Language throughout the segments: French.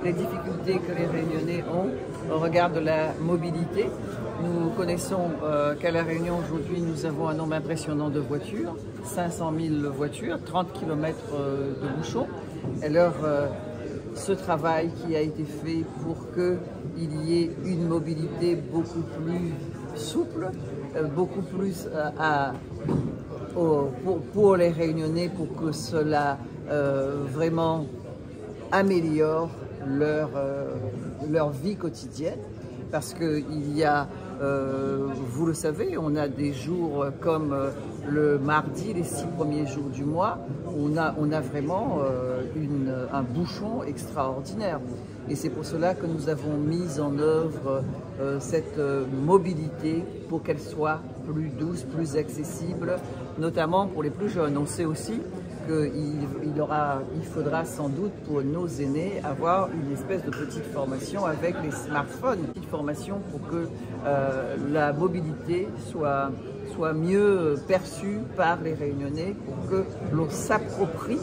les difficultés que les Réunionnais ont au regard de la mobilité. Nous connaissons qu'à La Réunion aujourd'hui nous avons un nombre impressionnant de voitures, 500 000 voitures, 30 km de bouchons. Alors ce travail qui a été fait pour qu'il y ait une mobilité beaucoup plus souple, beaucoup plus pour les Réunionnais, pour que cela vraiment améliore leur vie quotidienne. Parce qu'il y a, vous le savez, on a des jours comme le mardi, les 6 premiers jours du mois, on a vraiment un bouchon extraordinaire. Et c'est pour cela que nous avons mis en œuvre cette mobilité pour qu'elle soit plus douce, plus accessible, notamment pour les plus jeunes. On sait aussi qu'il faudra sans doute pour nos aînés avoir une espèce de petite formation avec les smartphones, une petite formation pour que la mobilité soit mieux perçue par les Réunionnais, pour que l'on s'approprie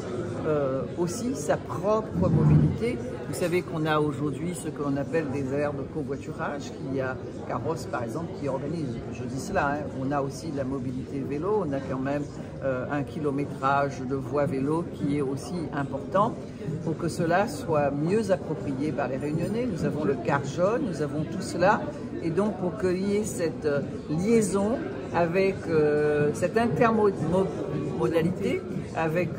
aussi sa propre mobilité. Vous savez qu'on a aujourd'hui ce qu'on appelle des aires de covoiturage, qu'il y a Carrosse par exemple qui organise, je dis cela, hein. On a aussi la mobilité vélo, on a quand même un kilométrage de voies vélo qui est aussi important pour que cela soit mieux approprié par les Réunionnais. Nous avons le quart jaune, nous avons tout cela, et donc pour qu'il y ait cette liaison avec cette intermodalité, avec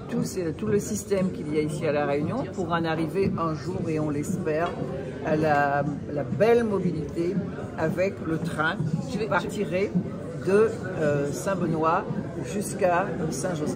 tout le système qu'il y a ici à La Réunion, pour en arriver un jour, et on l'espère, à la belle mobilité avec le train qui partirait de Saint-Benoît jusqu'à Saint-Joseph.